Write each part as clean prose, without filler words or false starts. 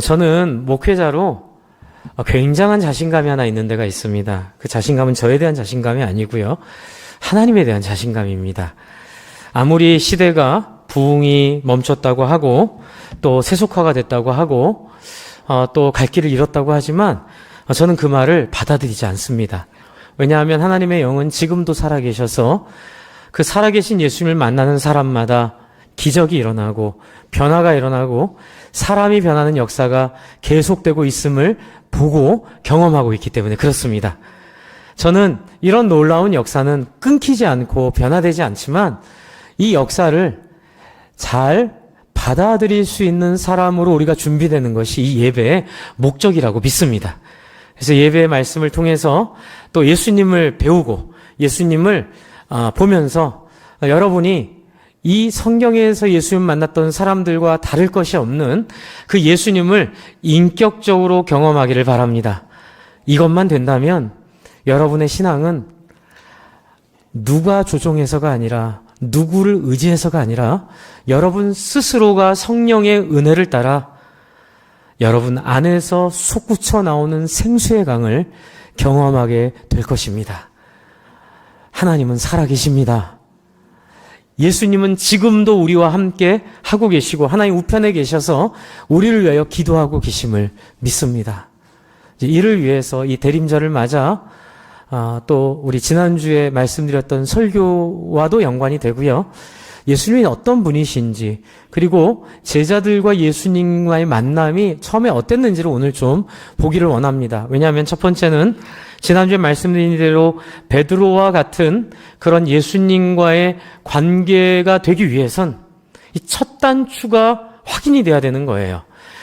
저는 목회자로 굉장한 자신감이 하나 있는 데가 있습니다. 그 자신감은 저에 대한 자신감이 아니고요. 하나님에 대한 자신감입니다. 아무리 시대가 부흥이 멈췄다고 하고 또 세속화가 됐다고 하고 또 갈 길을 잃었다고 하지만 저는 그 말을 받아들이지 않습니다. 왜냐하면 하나님의 영은 지금도 살아계셔서 그 살아계신 예수님을 만나는 사람마다 기적이 일어나고 변화가 일어나고 사람이 변하는 역사가 계속되고 있음을 보고 경험하고 있기 때문에 그렇습니다. 저는 이런 놀라운 역사는 끊기지 않고 변화되지 않지만 이 역사를 잘 받아들일 수 있는 사람으로 우리가 준비되는 것이 이 예배의 목적이라고 믿습니다. 그래서 예배의 말씀을 통해서 또 예수님을 배우고 예수님을 보면서 여러분이 이 성경에서 예수님 만났던 사람들과 다를 것이 없는 그 예수님을 인격적으로 경험하기를 바랍니다. 이것만 된다면 여러분의 신앙은 누가 조종해서가 아니라 누구를 의지해서가 아니라 여러분 스스로가 성령의 은혜를 따라 여러분 안에서 솟구쳐 나오는 생수의 강을 경험하게 될 것입니다. 하나님은 살아계십니다. 예수님은 지금도 우리와 함께 하고 계시고 하나님 우편에 계셔서 우리를 위하여 기도하고 계심을 믿습니다. 이를 위해서 이 대림절을 맞아 또 우리 지난주에 말씀드렸던 설교와도 연관이 되고요. 예수님이 어떤 분이신지 그리고 제자들과 예수님과의 만남이 처음에 어땠는지를 오늘 좀 보기를 원합니다. 왜냐하면 첫 번째는 지난주에 말씀드린 대로 베드로와 같은 그런 예수님과의 관계가 되기 위해선 이 첫 단추가 확인이 돼야 되는 거예요.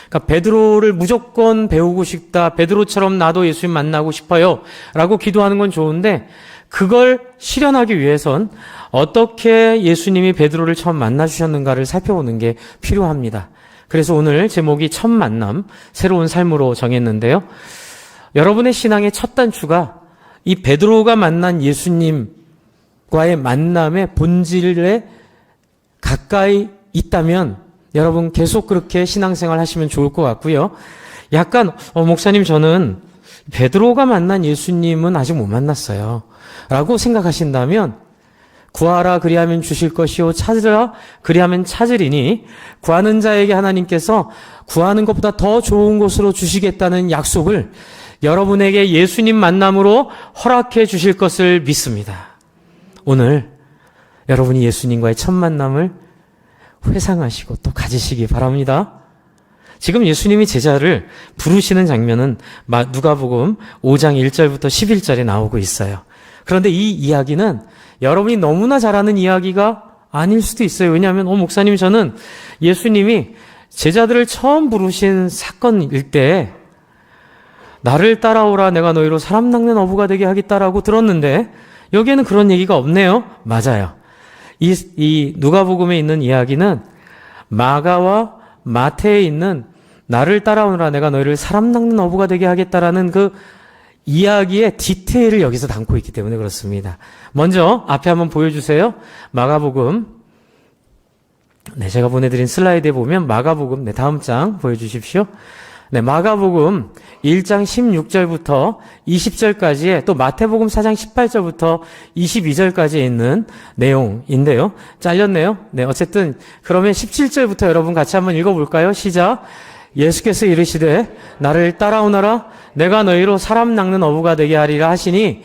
그러니까 베드로를 무조건 배우고 싶다. 베드로처럼 나도 예수님 만나고 싶어요. 라고 기도하는 건 좋은데 그걸 실현하기 위해선 어떻게 예수님이 베드로를 처음 만나주셨는가를 살펴보는 게 필요합니다. 그래서 오늘 제목이 첫 만남, 새로운 삶으로 정했는데요. 여러분의 신앙의 첫 단추가 이 베드로가 만난 예수님과의 만남의 본질에 가까이 있다면 여러분 계속 그렇게 신앙생활 하시면 좋을 것 같고요. 약간 목사님 저는 베드로가 만난 예수님은 아직 못 만났어요. 라고 생각하신다면 구하라 그리하면 주실 것이요 찾으라 그리하면 찾으리니 구하는 자에게 하나님께서 구하는 것보다 더 좋은 곳으로 주시겠다는 약속을 여러분에게 예수님 만남으로 허락해 주실 것을 믿습니다. 오늘 여러분이 예수님과의 첫 만남을 회상하시고 또 가지시기 바랍니다. 지금 예수님이 제자를 부르시는 장면은 누가복음 5장 1절부터 11절에 나오고 있어요. 그런데 이 이야기는 여러분이 너무나 잘 아는 이야기가 아닐 수도 있어요. 왜냐하면 목사님 저는 예수님이 제자들을 처음 부르신 사건일 때 나를 따라오라 내가 너희로 사람 낚는 어부가 되게 하겠다라고 들었는데 여기에는 그런 얘기가 없네요. 맞아요. 이 누가복음에 있는 이야기는 마가와 마태에 있는 나를 따라오느라 내가 너희를 사람 낚는 어부가 되게 하겠다라는 그 이야기의 디테일을 여기서 담고 있기 때문에 그렇습니다. 먼저 앞에 한번 보여주세요. 마가복음. 네, 제가 보내드린 슬라이드에 보면 마가복음, 네, 다음 장 보여주십시오. 네, 마가복음 1장 16절부터 20절까지의 또 마태복음 4장 18절부터 22절까지에 있는 내용인데요. 잘렸네요. 네, 어쨌든 그러면 17절부터 여러분 같이 한번 읽어볼까요? 시작. 예수께서 이르시되 나를 따라오너라 내가 너희로 사람 낚는 어부가 되게 하리라 하시니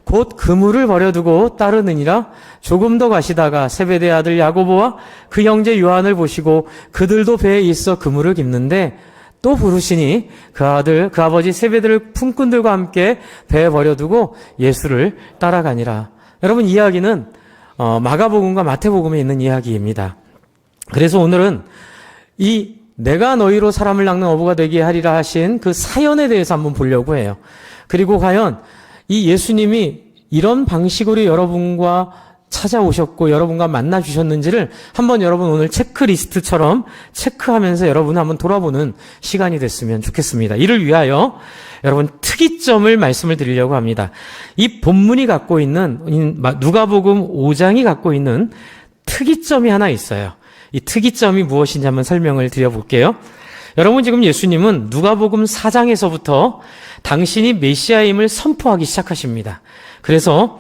곧 그물을 버려두고 따르느니라. 조금 더 가시다가 세베대 아들 야고보와 그 형제 요한을 보시고 그들도 배에 있어 그물을 깁는데 또 부르시니 그 아버지 세베대를 품꾼들과 함께 배에 버려두고 예수를 따라가니라. 여러분 이야기는 마가복음과 마태복음에 있는 이야기입니다. 그래서 오늘은 이 내가 너희로 사람을 낚는 어부가 되게 하리라 하신 그 사연에 대해서 한번 보려고 해요. 그리고 과연 이 예수님이 이런 방식으로 여러분과 찾아오셨고 여러분과 만나 주셨는지를 한번 여러분 오늘 체크리스트처럼 체크하면서 여러분 한번 돌아보는 시간이 됐으면 좋겠습니다. 이를 위하여 여러분 특이점을 말씀을 드리려고 합니다. 이 본문이 갖고 있는 누가복음 5장이 갖고 있는 특이점이 하나 있어요. 이 특이점이 무엇인지 한번 설명을 드려볼게요. 여러분, 지금 예수님은 누가복음 4장에서부터 당신이 메시아임을 선포하기 시작하십니다. 그래서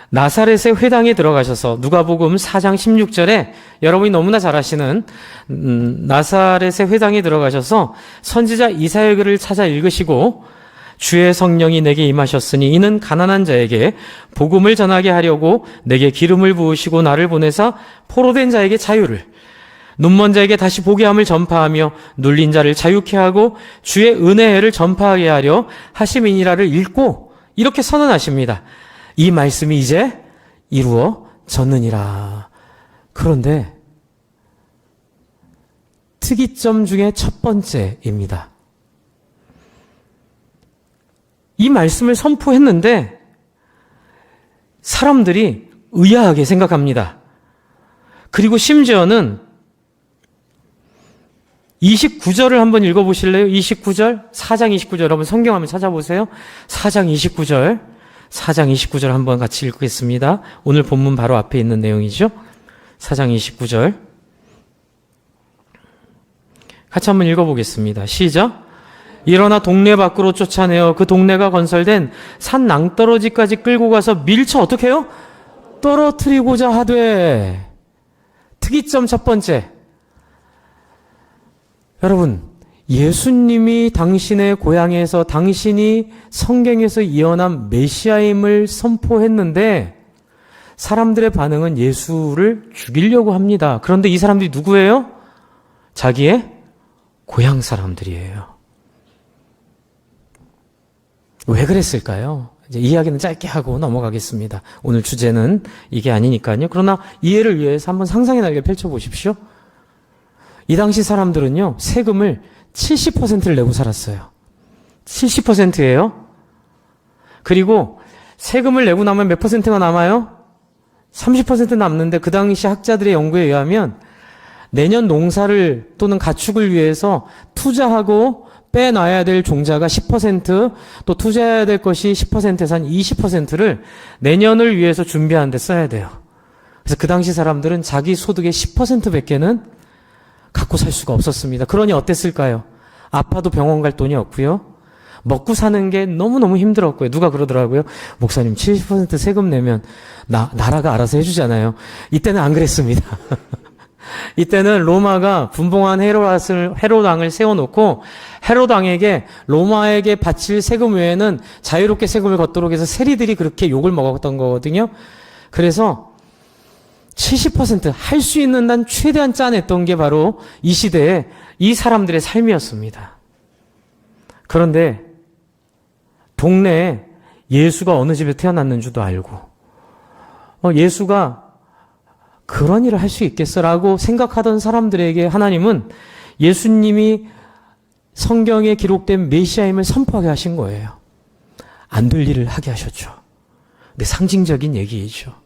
나사렛의 회당에 들어가셔서 누가복음 4장 16절에 여러분이 너무나 잘 아시는 나사렛의 회당에 들어가셔서 선지자 이사야의 글을 찾아 읽으시고 주의 성령이 내게 임하셨으니 이는 가난한 자에게 복음을 전하게 하려고 내게 기름을 부으시고 나를 보내사 포로된 자에게 자유를, 눈먼 자에게 다시 보게 함을 전파하며 눌린 자를 자유케 하고 주의 은혜를 전파하게 하려 하심이니라를 읽고 이렇게 선언하십니다. 이 말씀이 이제 이루어졌느니라. 그런데 특이점 중에 첫 번째입니다. 이 말씀을 선포했는데 사람들이 의아하게 생각합니다. 그리고 심지어는 29절을 한번 읽어보실래요? 29절, 4장 29절 여러분 성경 한번 찾아보세요. 4장 29절 한번 같이 읽겠습니다. 오늘 본문 바로 앞에 있는 내용이죠. 4장 29절 같이 한번 읽어보겠습니다. 시작. 일어나 동네 밖으로 쫓아내어 그 동네가 건설된 산 낭떠러지까지 끌고 가서 밀쳐 어떻게 해요? 떨어뜨리고자 하되. 특이점 첫 번째. 여러분, 예수님이 당신의 고향에서 당신이 성경에서 예언한 메시아임을 선포했는데 사람들의 반응은 예수를 죽이려고 합니다. 그런데 이 사람들이 누구예요? 자기의 고향 사람들이에요. 왜 그랬을까요? 이제 이야기는 짧게 하고 넘어가겠습니다. 오늘 주제는 이게 아니니까요. 그러나 이해를 위해서 한번 상상의 날개 펼쳐보십시오. 이 당시 사람들은요, 세금을 70%를 내고 살았어요. 70%예요. 그리고 세금을 내고 나면 몇 퍼센트가 남아요? 30% 남는데 그 당시 학자들의 연구에 의하면 내년 농사를 또는 가축을 위해서 투자하고 빼놔야 될 종자가 10%, 또 투자해야 될 것이 10%에서 한 20%를 내년을 위해서 준비하는 데 써야 돼요. 그래서 그 당시 사람들은 자기 소득의 10%밖에는 갖고 살 수가 없었습니다. 그러니 어땠을까요? 아파도 병원 갈 돈이 없고요. 먹고 사는 게 너무너무 힘들었고요. 누가 그러더라고요. 목사님 70% 세금 내면 나라가 알아서 해주잖아요. 이때는 안 그랬습니다. 이때는 로마가 분봉한 헤롯왕을 세워놓고 헤롯왕에게 로마에게 바칠 세금 외에는 자유롭게 세금을 걷도록 해서 세리들이 그렇게 욕을 먹었던 거거든요. 그래서 70% 할 수 있는 한 최대한 짜냈던 게 바로 이 시대에 이 사람들의 삶이었습니다. 그런데 동네에 예수가 어느 집에 태어났는 줄도 알고 예수가 그런 일을 할 수 있겠어라고 생각하던 사람들에게 하나님은 예수님이 성경에 기록된 메시아임을 선포하게 하신 거예요. 안 될 일을 하게 하셨죠. 근데 상징적인 얘기이죠.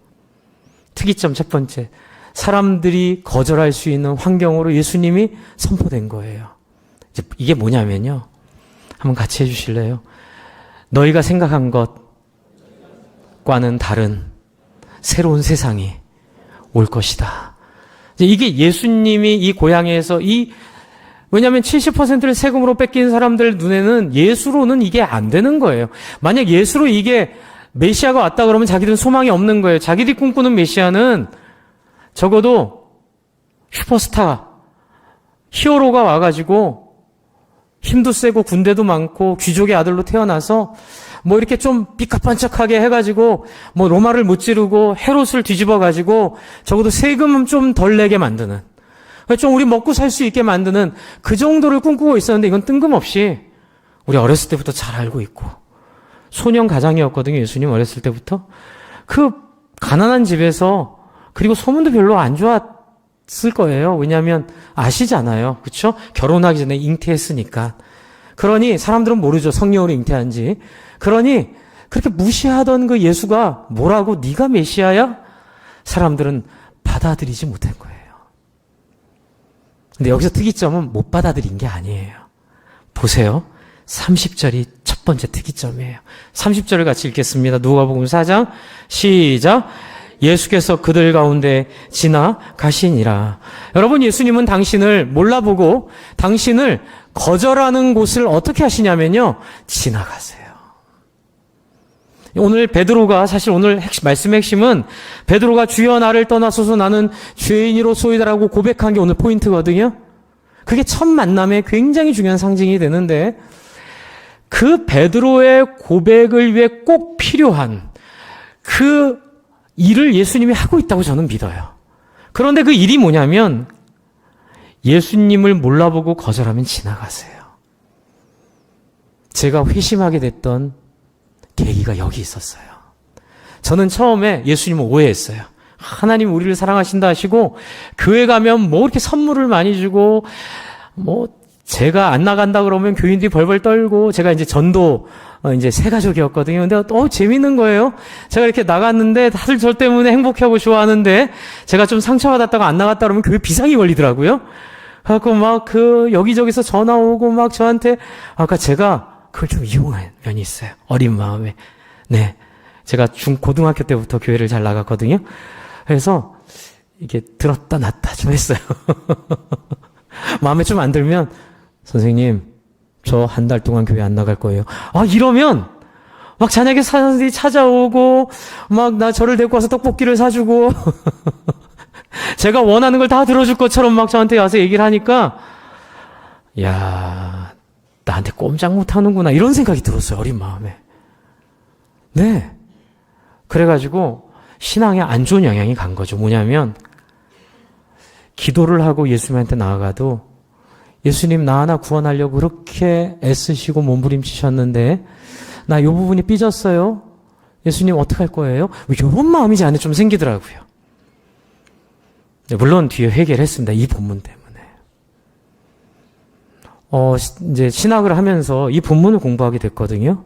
특이점 첫 번째, 사람들이 거절할 수 있는 환경으로 예수님이 선포된 거예요. 이게 뭐냐면요. 한번 같이 해주실래요? 너희가 생각한 것과는 다른 새로운 세상이 올 것이다. 이게 예수님이 이 고향에서 왜냐하면 70%를 세금으로 뺏긴 사람들 눈에는 예수로는 이게 안 되는 거예요. 만약 예수로 이게 메시아가 왔다 그러면 자기들은 소망이 없는 거예요. 자기들이 꿈꾸는 메시아는 적어도 슈퍼스타, 히어로가 와가지고 힘도 세고 군대도 많고 귀족의 아들로 태어나서 뭐 이렇게 좀 삐까뻔쩍하게 해가지고 뭐 로마를 무찌르고 헤롯을 뒤집어가지고 적어도 세금은 좀 덜 내게 만드는, 좀 우리 먹고 살 수 있게 만드는 그 정도를 꿈꾸고 있었는데 이건 뜬금없이 우리 어렸을 때부터 잘 알고 있고 소년 가장이었거든요. 예수님 어렸을 때부터. 그 가난한 집에서, 그리고 소문도 별로 안 좋았을 거예요. 왜냐하면 아시잖아요. 그렇죠? 결혼하기 전에 잉태했으니까. 그러니 사람들은 모르죠. 성령으로 잉태한지. 그러니 그렇게 무시하던 그 예수가 뭐라고 네가 메시아야? 사람들은 받아들이지 못한 거예요. 근데 여기서 특이점은 못 받아들인 게 아니에요. 보세요. 30절이 첫 번째 특이점이에요. 30절을 같이 읽겠습니다. 누가복음 4장 시작. 예수께서 그들 가운데 지나가시니라. 여러분, 예수님은 당신을 몰라보고 당신을 거절하는 곳을 어떻게 하시냐면요, 지나가세요. 오늘 베드로가, 사실 오늘 말씀의 핵심은 베드로가 주여 나를 떠나소서 나는 죄인이로소이다라고 고백한 게 오늘 포인트거든요. 그게 첫 만남에 굉장히 중요한 상징이 되는데, 그 베드로의 고백을 위해 꼭 필요한 그 일을 예수님이 하고 있다고 저는 믿어요. 그런데 그 일이 뭐냐면, 예수님을 몰라보고 거절하면 지나가세요. 제가 회심하게 됐던 계기가 여기 있었어요. 저는 처음에 예수님을 오해했어요. 하나님 우리를 사랑하신다 하시고 교회 가면 뭐 이렇게 선물을 많이 주고 뭐 제가 안 나간다 그러면 교인들이 벌벌 떨고, 제가 이제 전도 이제 새 가족이었거든요. 근데 재밌는 거예요. 제가 이렇게 나갔는데 다들 저 때문에 행복해하고 좋아하는데 제가 좀 상처받았다가 안 나갔다 그러면 교회 비상이 걸리더라고요. 그래갖고 막 여기저기서 전화 오고 막 저한테, 아까 제가 그걸 좀 이용한 면이 있어요. 어린 마음에. 네. 제가 고등학교 때부터 교회를 잘 나갔거든요. 그래서 이게 들었다 놨다 좀 했어요. 마음에 좀 안 들면, 선생님, 저 한 달 동안 교회 안 나갈 거예요. 이러면 막 자녀에게 사람들이 찾아오고 막 저를 데리고 와서 떡볶이를 사주고 제가 원하는 걸 다 들어줄 것처럼 막 저한테 와서 얘기를 하니까, 야, 나한테 꼼짝 못하는구나 이런 생각이 들었어요. 어린 마음에. 네. 그래가지고 신앙에 안 좋은 영향이 간 거죠. 뭐냐면, 기도를 하고 예수님한테 나아가도 예수님 나 하나 구원하려고 그렇게 애쓰시고 몸부림치셨는데 나 이 부분이 삐졌어요. 예수님 어떡할 거예요? 이런 마음이 제 안에 좀 생기더라고요. 물론 뒤에 회개를 했습니다. 이 본문 때문에. 이제 신학을 하면서 이 본문을 공부하게 됐거든요.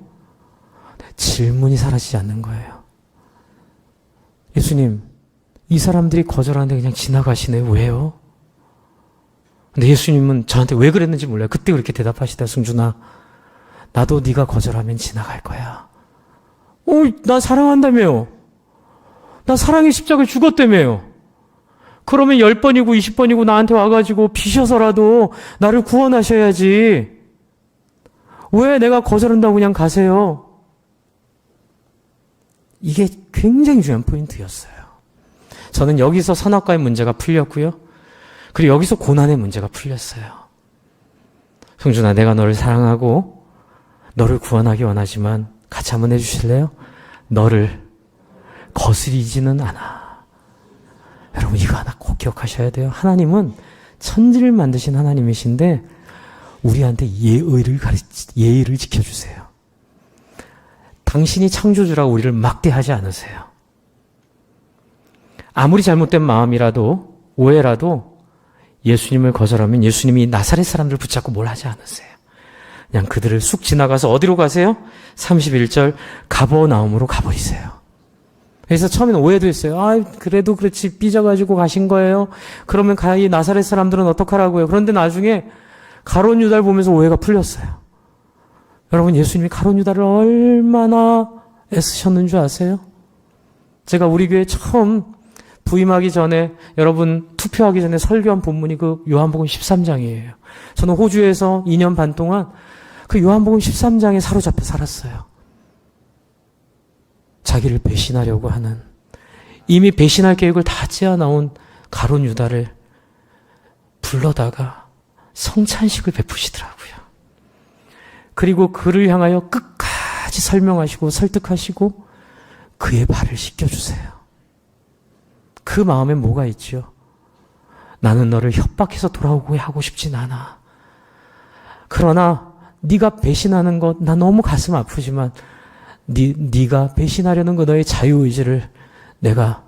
질문이 사라지지 않는 거예요. 예수님, 이 사람들이 거절하는데 그냥 지나가시네. 왜요? 근데 예수님은 저한테 왜 그랬는지 몰라요. 그때 그렇게 대답하시다. 승준아, 나도 네가 거절하면 지나갈 거야. 나 사랑한다며요. 나 사랑의 십자가에 죽었다며요. 그러면 10번이고 20번이고 나한테 와가지고 비셔서라도 나를 구원하셔야지. 왜 내가 거절한다고 그냥 가세요? 이게 굉장히 중요한 포인트였어요. 저는 여기서 선악과의 문제가 풀렸고요. 그리고 여기서 고난의 문제가 풀렸어요. 성준아, 내가 너를 사랑하고 너를 구원하기 원하지만 같이 한번 해주실래요? 너를 거스리지는 않아. 여러분, 이거 하나 꼭 기억하셔야 돼요. 하나님은 천지를 만드신 하나님이신데 우리한테 예의를 지켜주세요. 당신이 창조주라고 우리를 막대하지 않으세요. 아무리 잘못된 마음이라도, 오해라도 예수님을 거절하면 예수님이 나사렛 사람들을 붙잡고 뭘 하지 않으세요. 그냥 그들을 쑥 지나가서 어디로 가세요? 31절, 가버나움으로 가버리세요. 그래서 처음에는 오해도 했어요. 그래도 그렇지, 삐져가지고 가신 거예요. 그러면 이 나사렛 사람들은 어떡하라고요? 그런데 나중에 가룟 유다를 보면서 오해가 풀렸어요. 여러분, 예수님이 가룟 유다를 얼마나 애쓰셨는 줄 아세요? 제가 우리 교회 처음 부임하기 전에, 여러분 투표하기 전에 설교한 본문이 그 요한복음 13장이에요. 저는 호주에서 2년 반 동안 그 요한복음 13장에 사로잡혀 살았어요. 자기를 배신하려고 하는, 이미 배신할 계획을 다 짜나온 가룟 유다를 불러다가 성찬식을 베푸시더라고요. 그리고 그를 향하여 끝까지 설명하시고 설득하시고 그의 발을 씻겨주세요. 그 마음에 뭐가 있죠? 나는 너를 협박해서 돌아오게 하고 싶진 않아. 그러나 네가 배신하는 것 나 너무 가슴 아프지만 네가 배신하려는 것, 너의 자유의지를 내가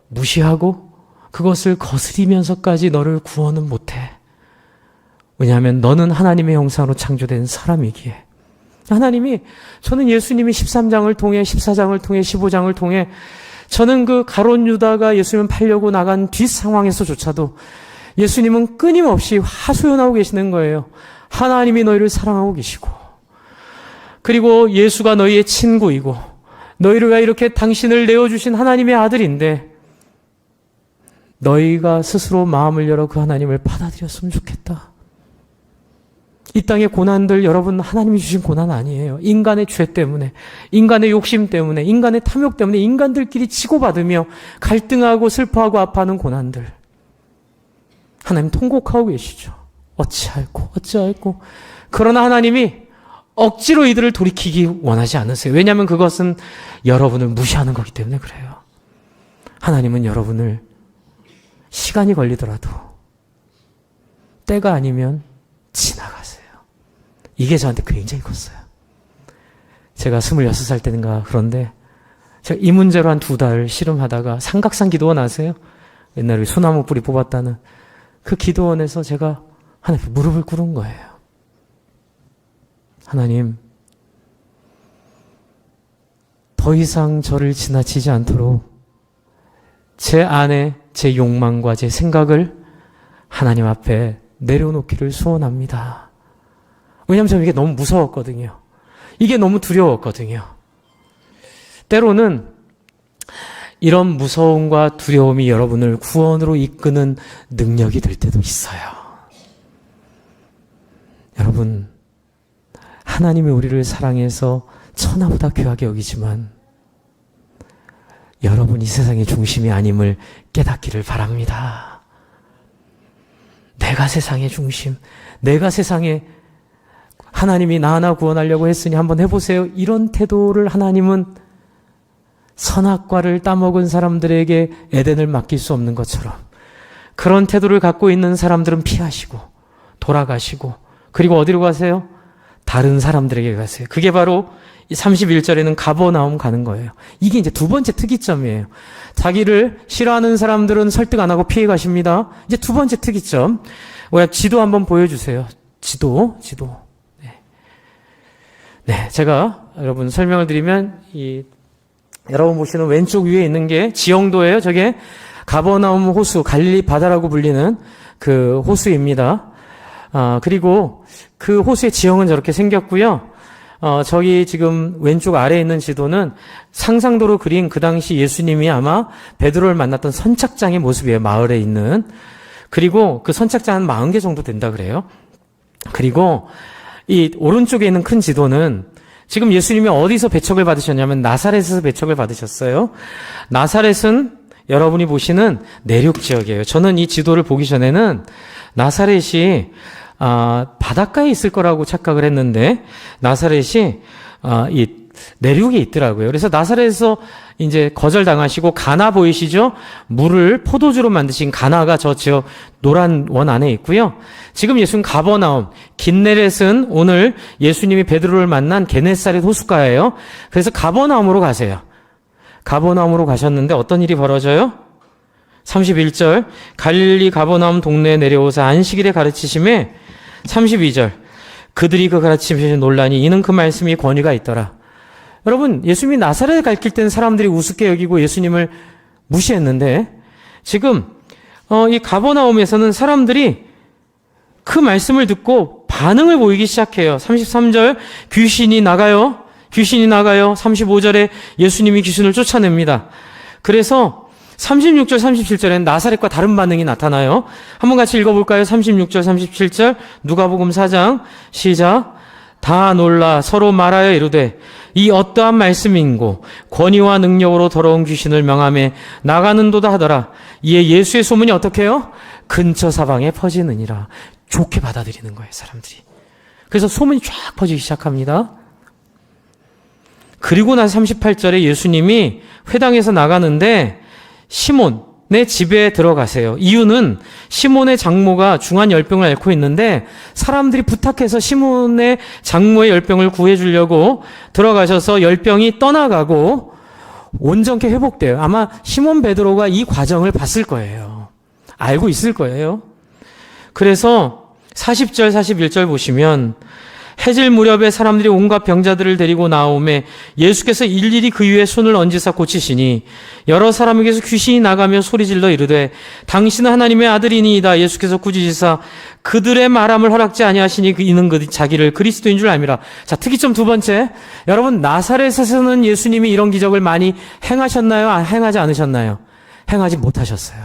무시하고 그것을 거스리면서까지 너를 구원은 못해. 왜냐하면 너는 하나님의 형상으로 창조된 사람이기에. 하나님이, 저는 예수님이 13장을 통해, 14장을 통해, 15장을 통해, 저는 그 가룟 유다가 예수님을 팔려고 나간 뒷 상황에서조차도 예수님은 끊임없이 하소연하고 계시는 거예요. 하나님이 너희를 사랑하고 계시고, 그리고 예수가 너희의 친구이고 너희를 위하여 이렇게 당신을 내어주신 하나님의 아들인데 너희가 스스로 마음을 열어 그 하나님을 받아들였으면 좋겠다. 이 땅의 고난들 여러분 하나님이 주신 고난 아니에요. 인간의 죄 때문에, 인간의 욕심 때문에, 인간의 탐욕 때문에 인간들끼리 치고받으며 갈등하고 슬퍼하고 아파하는 고난들. 하나님 통곡하고 계시죠. 어찌할꼬. 그러나 하나님이 억지로 이들을 돌이키기 원하지 않으세요. 왜냐하면 그것은 여러분을 무시하는 거기 때문에 그래요. 하나님은 여러분을 시간이 걸리더라도 때가 아니면 지나가세요. 이게 저한테 굉장히 컸어요. 제가 26살 때인가 그런데 제가 이 문제로 한 2달 씨름하다가 삼각산 기도원 아세요? 옛날에 소나무 뿌리 뽑았다는 그 기도원에서 제가 하나님께 무릎을 꿇은 거예요. 하나님, 더 이상 저를 지나치지 않도록 제 안에 제 욕망과 제 생각을 하나님 앞에 내려놓기를 소원합니다. 왜냐하면 저는 이게 너무 무서웠거든요. 이게 너무 두려웠거든요. 때로는 이런 무서움과 두려움이 여러분을 구원으로 이끄는 능력이 될 때도 있어요. 여러분, 하나님이 우리를 사랑해서 천하보다 귀하게 여기지만 여러분 이 세상의 중심이 아님을 깨닫기를 바랍니다. 내가 세상의 중심, 내가 세상에 하나님이 나 하나 구원하려고 했으니 한번 해보세요. 이런 태도를 하나님은 선악과를 따먹은 사람들에게 에덴을 맡길 수 없는 것처럼 그런 태도를 갖고 있는 사람들은 피하시고 돌아가시고 그리고 어디로 가세요? 다른 사람들에게 가세요. 그게 바로 31절에는 가버나움 가는 거예요. 이게 이제 두 번째 특이점이에요. 자기를 싫어하는 사람들은 설득 안 하고 피해 가십니다. 이제 두 번째 특이점. 지도 한번 보여주세요. 지도. 네, 제가 여러분 설명을 드리면 여러분 보시는 왼쪽 위에 있는 게 지형도예요. 저게 가버나움 호수, 갈릴리 바다라고 불리는 그 호수입니다. 그리고 그 호수의 지형은 저렇게 생겼고요. 저기 지금 왼쪽 아래에 있는 지도는 상상도로 그린 그 당시 예수님이 아마 베드로를 만났던 선착장의 모습이에요. 마을에 있는. 그리고 그 선착장 한 40개 정도 된다 그래요. 그리고 이 오른쪽에 있는 큰 지도는 지금 예수님이 어디서 배척을 받으셨냐면 나사렛에서 배척을 받으셨어요. 나사렛은 여러분이 보시는 내륙 지역이에요. 저는 이 지도를 보기 전에는 나사렛이 바닷가에 있을 거라고 착각을 했는데 나사렛이 이 내륙에 있더라고요. 그래서 나사렛에서 이제 거절당하시고 가나 보이시죠? 물을 포도주로 만드신 가나가 저 지역 노란 원 안에 있고요. 지금 예수님 가버나움, 긴네렛은 오늘 예수님이 베드로를 만난 게네사렛 호숫가예요. 그래서 가버나움으로 가세요. 가버나움으로 가셨는데 어떤 일이 벌어져요? 31절 갈릴리 가버나움 동네에 내려오사 안식일에 가르치심에 32절 그들이 그 가르치심에 논란이 이는 그 말씀이 권위가 있더라. 여러분 예수님이 나사렛에 가르칠 때는 사람들이 우습게 여기고 예수님을 무시했는데 지금 이 가버나움에서는 사람들이 그 말씀을 듣고 반응을 보이기 시작해요. 33절 귀신이 나가요. 35절에 예수님이 귀신을 쫓아냅니다. 그래서 36절, 37절에는 나사렛과 다른 반응이 나타나요. 한번 같이 읽어볼까요? 36절, 37절 누가복음 4장 시작. 다 놀라 서로 말하여 이르되 이 어떠한 말씀인고 권위와 능력으로 더러운 귀신을 명하며 나가는도다 하더라. 이에 예수의 소문이 어떻게 해요? 근처 사방에 퍼지느니라. 좋게 받아들이는 거예요, 사람들이. 그래서 소문이 쫙 퍼지기 시작합니다. 그리고 나서 38절에 예수님이 회당에서 나가는데 시몬의 집에 들어가세요. 이유는 시몬의 장모가 중한 열병을 앓고 있는데 사람들이 부탁해서 시몬의 장모의 열병을 구해주려고 들어가셔서 열병이 떠나가고 온전케 회복돼요. 아마 시몬 베드로가 이 과정을 봤을 거예요. 알고 있을 거예요. 그래서 40절, 41절 보시면 해질 무렵에 사람들이 온갖 병자들을 데리고 나오매 예수께서 일일이 그 위에 손을 얹으사 고치시니 여러 사람에게서 귀신이 나가며 소리질러 이르되 당신은 하나님의 아들이니이다. 예수께서 꾸짖으사 그들의 말함을 허락지 아니하시니 이는 자기를 그리스도인 줄 알미라. 자, 특이점 두 번째. 여러분, 나사렛에서는 예수님이 이런 기적을 많이 행하셨나요? 행하지 않으셨나요? 행하지 못하셨어요.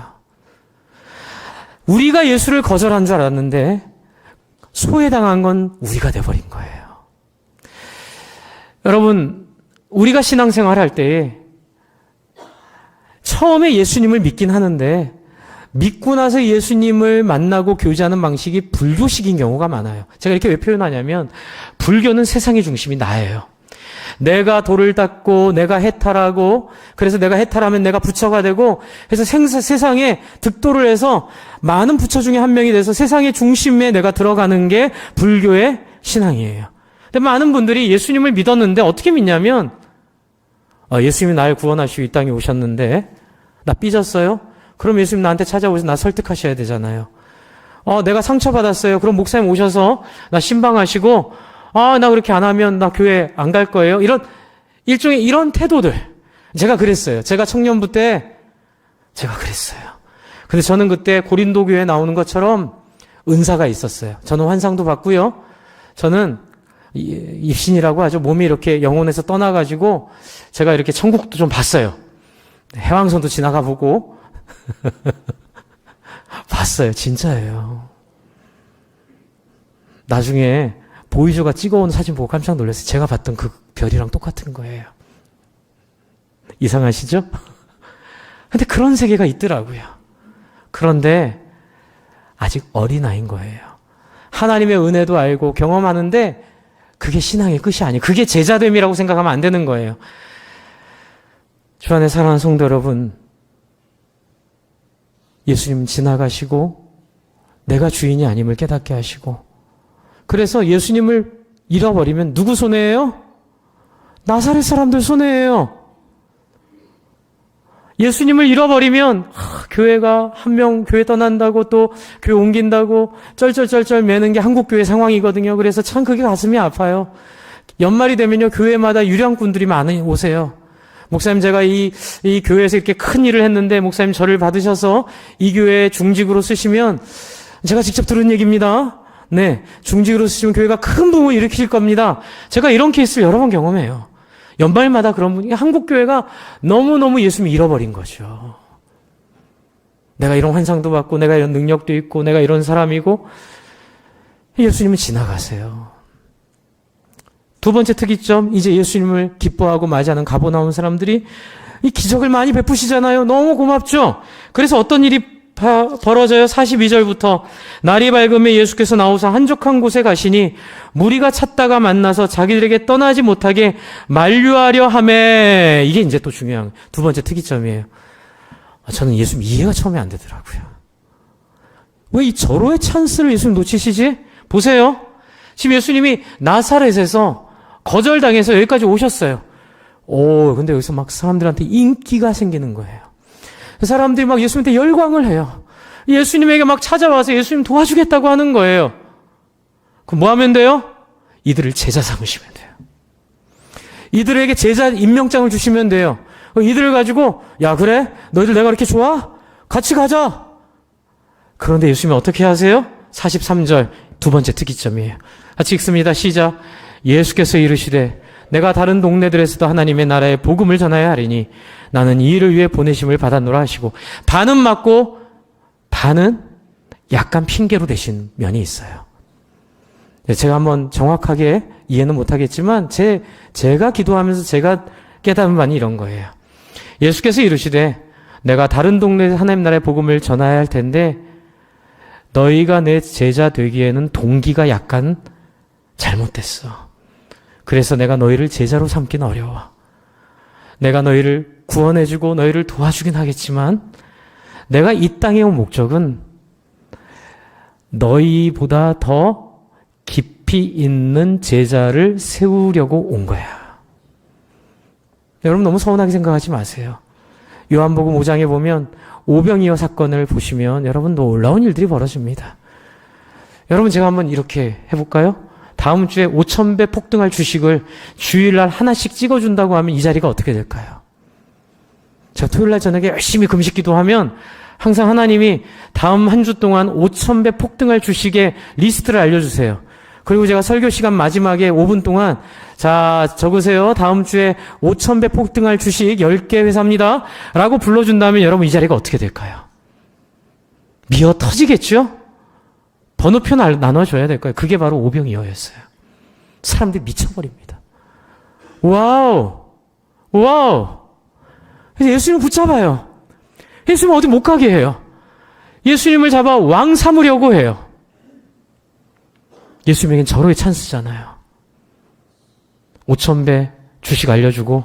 우리가 예수를 거절한 줄 알았는데 소외당한 건 우리가 돼버린 거예요. 여러분, 우리가 신앙생활 할 때에 처음에 예수님을 믿긴 하는데 믿고 나서 예수님을 만나고 교제하는 방식이 불교식인 경우가 많아요. 제가 이렇게 왜 표현하냐면 불교는 세상의 중심이 나예요. 내가 돌을 닦고 내가 해탈하고 그래서 내가 해탈하면 내가 부처가 되고 그래서 세상에 득도를 해서 많은 부처 중에 한 명이 돼서 세상의 중심에 내가 들어가는 게 불교의 신앙이에요. 근데 많은 분들이 예수님을 믿었는데 어떻게 믿냐면 예수님이 나를 구원하시고 이 땅에 오셨는데 나 삐졌어요? 그럼 예수님 나한테 찾아오셔서 나 설득하셔야 되잖아요. 내가 상처받았어요. 그럼 목사님 오셔서 나 신방하시고 나 그렇게 안 하면 나 교회 안 갈 거예요. 이런 일종의 이런 태도들. 제가 그랬어요. 제가 청년부 때 제가 그랬어요. 근데 저는 그때 고린도 교회에 나오는 것처럼 은사가 있었어요. 저는 환상도 봤고요. 저는 입신이라고 하죠. 몸이 이렇게 영혼에서 떠나가지고 제가 이렇게 천국도 좀 봤어요. 해왕선도 지나가 보고 봤어요. 진짜예요. 나중에 보이조가 찍어온 사진 보고 깜짝 놀랐어요. 제가 봤던 그 별이랑 똑같은 거예요. 이상하시죠? 근데 그런 세계가 있더라고요. 그런데 아직 어린아이인 거예요. 하나님의 은혜도 알고 경험하는데 그게 신앙의 끝이 아니에요. 그게 제자됨이라고 생각하면 안 되는 거예요. 주 안에 사랑하는 성도 여러분, 예수님 지나가시고 내가 주인이 아님을 깨닫게 하시고 그래서 예수님을 잃어버리면 누구 손해예요? 나사렛 사람들 손해예요. 예수님을 잃어버리면 교회가 한 명 교회 떠난다고 또 교회 옮긴다고 쩔쩔쩔쩔 매는 게 한국교회 상황이거든요. 그래서 참 그게 가슴이 아파요. 연말이 되면요 교회마다 유량꾼들이 많이 오세요. 목사님 제가 이 교회에서 이렇게 큰 일을 했는데 목사님 저를 받으셔서 이 교회 중직으로 쓰시면 제가 직접 들은 얘기입니다. 네, 중직으로 쓰시면 교회가 큰 부흥을 일으킬 겁니다. 제가 이런 케이스를 여러 번 경험해요. 연말마다 그런 분이 한국교회가 너무너무 예수님을 잃어버린 거죠. 내가 이런 환상도 받고 내가 이런 능력도 있고 내가 이런 사람이고 예수님은 지나가세요. 두 번째 특이점, 이제 예수님을 기뻐하고 맞이하는 가버나움 사람들이 이 기적을 많이 베푸시잖아요. 너무 고맙죠? 그래서 어떤 일이 벌어져요. 42절부터 날이 밝음에 예수께서 나오사 한적한 곳에 가시니 무리가 찾다가 만나서 자기들에게 떠나지 못하게 만류하려 하매 이게 이제 또 중요한 두 번째 특이점이에요. 저는 예수님 이해가 처음에 안 되더라고요. 왜 이 절호의 찬스를 예수님 놓치시지? 보세요. 지금 예수님이 나사렛에서 거절당해서 여기까지 오셨어요. 근데 여기서 막 사람들한테 인기가 생기는 거예요. 사람들이 막 예수님한테 열광을 해요. 예수님에게 막 찾아와서 예수님 도와주겠다고 하는 거예요. 그럼 뭐 하면 돼요? 이들을 제자 삼으시면 돼요. 이들에게 제자 임명장을 주시면 돼요. 이들을 가지고 야 그래? 너희들 내가 이렇게 좋아? 같이 가자. 그런데 예수님이 어떻게 하세요? 43절 두 번째 특이점이에요. 같이 읽습니다. 시작. 예수께서 이르시되 내가 다른 동네들에서도 하나님의 나라의 복음을 전하여야 하리니 나는 이 일을 위해 보내심을 받았노라 하시고 반은 맞고 반은 약간 핑계로 대신 면이 있어요. 제가 한번 정확하게 이해는 못하겠지만 제가 기도하면서 제가 깨달은 바는 이런 거예요. 예수께서 이르시되 내가 다른 동네에서 하나님 나라의 복음을 전해야 할 텐데 너희가 내 제자 되기에는 동기가 약간 잘못됐어. 그래서 내가 너희를 제자로 삼기는 어려워. 내가 너희를 구원해주고 너희를 도와주긴 하겠지만 내가 이 땅에 온 목적은 너희보다 더 깊이 있는 제자를 세우려고 온 거야. 여러분 너무 서운하게 생각하지 마세요. 요한복음 5장에 보면 오병이어 사건을 보시면 여러분 놀라운 일들이 벌어집니다. 여러분 제가 한번 이렇게 해볼까요? 다음 주에 5,000배 폭등할 주식을 주일날 하나씩 찍어준다고 하면 이 자리가 어떻게 될까요? 제가 토요일날 저녁에 열심히 금식 기도하면 항상 하나님이 다음 한 주 동안 5,000배 폭등할 주식의 리스트를 알려주세요. 그리고 제가 설교 시간 마지막에 5분 동안 자 적으세요. 다음 주에 5,000배 폭등할 주식 10개 회사입니다. 라고 불러준다면 여러분 이 자리가 어떻게 될까요? 미어 터지겠죠? 번호표 나눠줘야 될 거예요. 그게 바로 오병이어였어요. 사람들이 미쳐버립니다. 와우! 와우! 그래서 예수님을 붙잡아요. 예수님 어디 못 가게 해요. 예수님을 잡아 왕 삼으려고 해요. 예수님에겐 절호의 찬스잖아요. 5,000배 주식 알려주고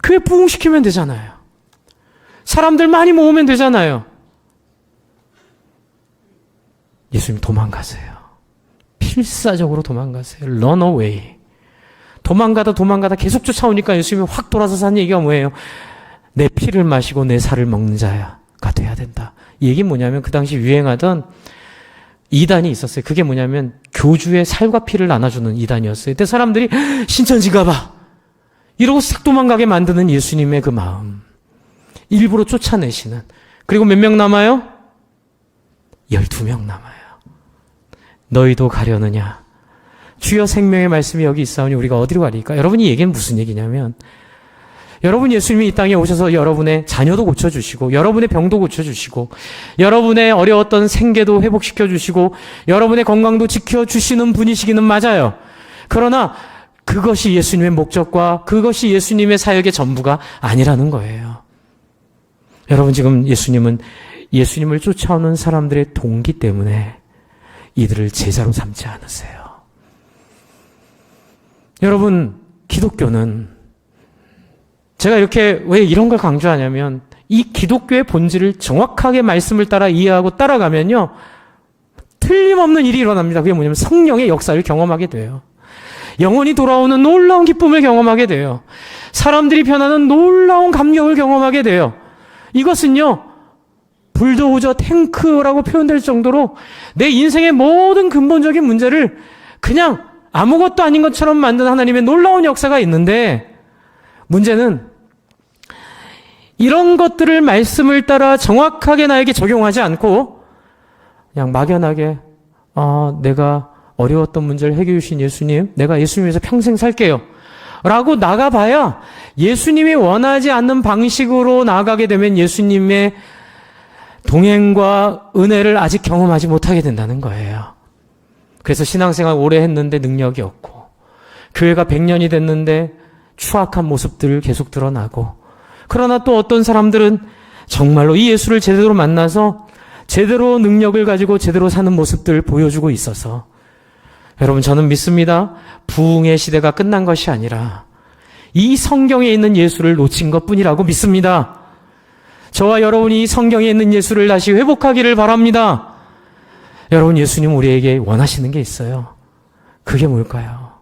교회 부흥시키면 되잖아요. 사람들 많이 모으면 되잖아요. 예수님 도망가세요. 필사적으로 도망가세요. Run away. 도망가다 계속 쫓아오니까 예수님이 확 돌아서서 한 얘기가 뭐예요? 내 피를 마시고 내 살을 먹는 자가 돼야 된다. 이 얘기는 뭐냐면 그 당시 유행하던 이단이 있었어요. 그게 뭐냐면 교주의 살과 피를 나눠주는 이단이었어요. 그때 사람들이 신천지가 봐 이러고 싹 도망가게 만드는 예수님의 그 마음. 일부러 쫓아내시는. 그리고 몇 명 남아요? 12명 남아요. 너희도 가려느냐? 주여 생명의 말씀이 여기 있사오니 우리가 어디로 가리까? 여러분 이 얘기는 무슨 얘기냐면 여러분 예수님이 이 땅에 오셔서 여러분의 자녀도 고쳐주시고 여러분의 병도 고쳐주시고 여러분의 어려웠던 생계도 회복시켜주시고 여러분의 건강도 지켜주시는 분이시기는 맞아요. 그러나 그것이 예수님의 목적과 그것이 예수님의 사역의 전부가 아니라는 거예요. 여러분 지금 예수님은 예수님을 쫓아오는 사람들의 동기 때문에 이들을 제자로 삼지 않으세요. 여러분 기독교는 제가 이렇게 왜 이런 걸 강조하냐면 이 기독교의 본질을 정확하게 말씀을 따라 이해하고 따라가면요. 틀림없는 일이 일어납니다. 그게 뭐냐면 성령의 역사를 경험하게 돼요. 영혼이 돌아오는 놀라운 기쁨을 경험하게 돼요. 사람들이 변하는 놀라운 감격을 경험하게 돼요. 이것은요. 불도저 탱크라고 표현될 정도로 내 인생의 모든 근본적인 문제를 그냥 아무것도 아닌 것처럼 만든 하나님의 놀라운 역사가 있는데 문제는 이런 것들을 말씀을 따라 정확하게 나에게 적용하지 않고 그냥 막연하게 내가 어려웠던 문제를 해결해 주신 예수님, 내가 예수님 위해서 평생 살게요. 라고 나가봐야 예수님이 원하지 않는 방식으로 나아가게 되면 예수님의 동행과 은혜를 아직 경험하지 못하게 된다는 거예요. 그래서 신앙생활 오래 했는데 능력이 없고 교회가 100년이 됐는데 추악한 모습들 계속 드러나고 그러나 또 어떤 사람들은 정말로 이 예수를 제대로 만나서 제대로 능력을 가지고 제대로 사는 모습들을 보여주고 있어서 여러분 저는 믿습니다. 부흥의 시대가 끝난 것이 아니라 이 성경에 있는 예수를 놓친 것뿐이라고 믿습니다. 저와 여러분이 이 성경에 있는 예수를 다시 회복하기를 바랍니다. 여러분 예수님 우리에게 원하시는 게 있어요. 그게 뭘까요?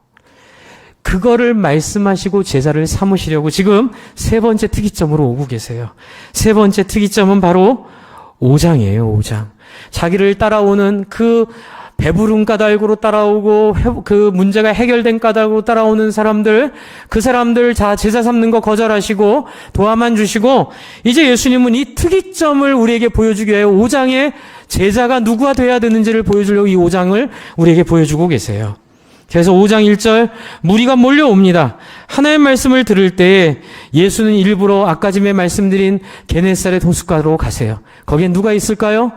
그거를 말씀하시고 제자를 삼으시려고 지금 세 번째 특이점으로 오고 계세요. 세 번째 특이점은 바로 5장이에요. 5장. 자기를 따라오는 그 배부른 까닭으로 따라오고 그 문제가 해결된 까닭으로 따라오는 사람들, 그 사람들 자 제자 삼는 거 거절하시고 도와만 주시고 이제 예수님은 이 특이점을 우리에게 보여주기 위해 5장에 제자가 누구가 돼야 되는지를 보여주려고 이 5장을 우리에게 보여주고 계세요. 그래서 5장 1절 무리가 몰려옵니다. 하나님의 말씀을 들을 때에 예수는 일부러 아까 전에 말씀드린 게네사렛 호숫가로 가세요. 거기에 누가 있을까요?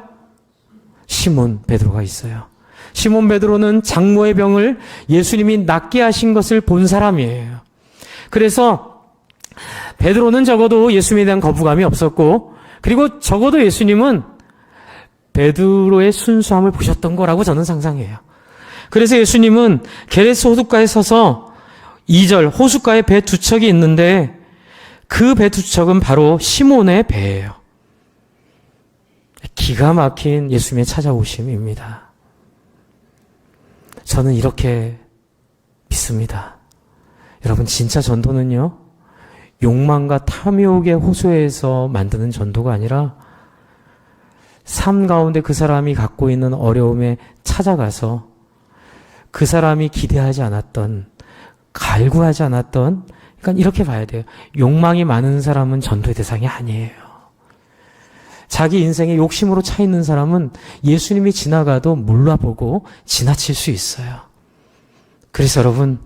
시몬 베드로가 있어요. 시몬 베드로는 장모의 병을 예수님이 낫게 하신 것을 본 사람이에요. 그래서 베드로는 적어도 예수님에 대한 거부감이 없었고 그리고 적어도 예수님은 베드로의 순수함을 보셨던 거라고 저는 상상해요. 그래서 예수님은 게네사렛 호숫가에 서서 2절 호숫가에 배 두 척이 있는데 그 배 두 척은 바로 시몬의 배예요. 기가 막힌 예수님의 찾아오심입니다. 저는 이렇게 믿습니다. 여러분 진짜 전도는요. 욕망과 탐욕의 호소에서 만드는 전도가 아니라 삶 가운데 그 사람이 갖고 있는 어려움에 찾아가서 그 사람이 기대하지 않았던, 갈구하지 않았던, 그러니까 이렇게 봐야 돼요. 욕망이 많은 사람은 전도의 대상이 아니에요. 자기 인생에 욕심으로 차 있는 사람은 예수님이 지나가도 몰라보고 지나칠 수 있어요. 그래서 여러분,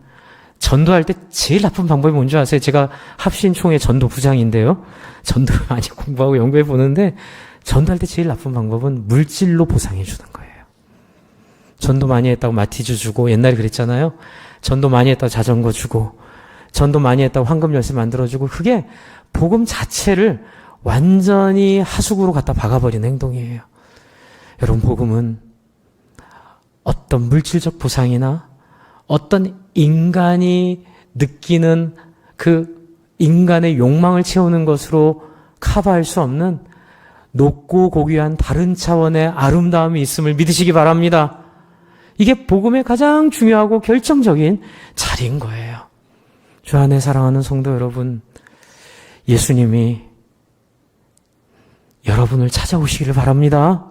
전도할 때 제일 나쁜 방법이 뭔지 아세요? 제가 합신총회 전도부장인데요. 전도를 많이 공부하고 연구해 보는데 전도할 때 제일 나쁜 방법은 물질로 보상해 주는 거예요. 전도 많이 했다고 마티즈 주고, 옛날에 그랬잖아요. 전도 많이 했다고 자전거 주고, 전도 많이 했다고 황금 열쇠 만들어주고, 그게 복음 자체를 완전히 하수구로 갖다 박아버리는 행동이에요. 여러분, 복음은 어떤 물질적 보상이나 어떤 인간이 느끼는 그 인간의 욕망을 채우는 것으로 커버할 수 없는 높고 고귀한 다른 차원의 아름다움이 있음을 믿으시기 바랍니다. 이게 복음의 가장 중요하고 결정적인 자리인 거예요. 주 안에 사랑하는 성도 여러분, 예수님이 여러분을 찾아오시기를 바랍니다.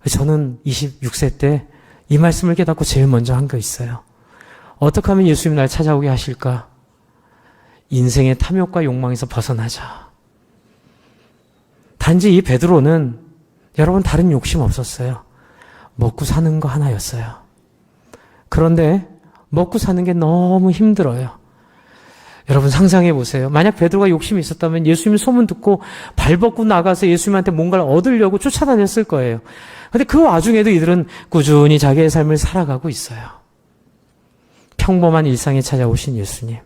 저는 26세 때 이 말씀을 깨닫고 제일 먼저 한 거 있어요. 어떻게 하면 예수님 날 찾아오게 하실까? 인생의 탐욕과 욕망에서 벗어나자. 단지 이 베드로는 여러분 다른 욕심 없었어요. 먹고 사는 거 하나였어요. 그런데 먹고 사는 게 너무 힘들어요. 여러분 상상해 보세요. 만약 베드로가 욕심이 있었다면 예수님 소문 듣고 발벗고 나가서 예수님한테 뭔가를 얻으려고 쫓아다녔을 거예요. 그런데 그 와중에도 이들은 꾸준히 자기의 삶을 살아가고 있어요. 평범한 일상에 찾아오신 예수님.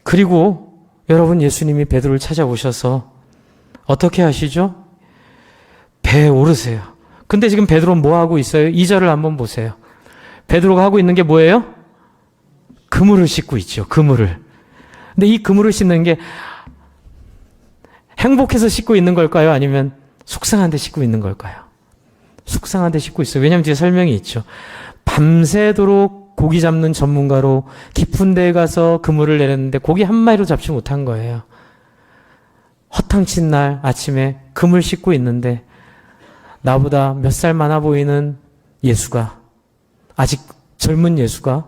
그리고 여러분, 예수님이 베드로를 찾아오셔서 어떻게 하시죠? 배에 오르세요. 근데 지금 베드로는 뭐 하고 있어요? 2절을 한번 보세요. 베드로가 하고 있는 게 뭐예요? 그물을 씻고 있죠. 그물을. 근데 이 그물을 씻는 게 행복해서 씻고 있는 걸까요? 아니면 속상한 데 씻고 있는 걸까요? 속상한 데 씻고 있어요. 왜냐하면 뒤에 설명이 있죠. 밤새도록 고기 잡는 전문가로 깊은 데에 가서 그물을 내렸는데 고기 한 마리로 잡지 못한 거예요. 허탕친 날 아침에 그물 씻고 있는데 나보다 몇 살 많아 보이는 예수가, 아직 젊은 예수가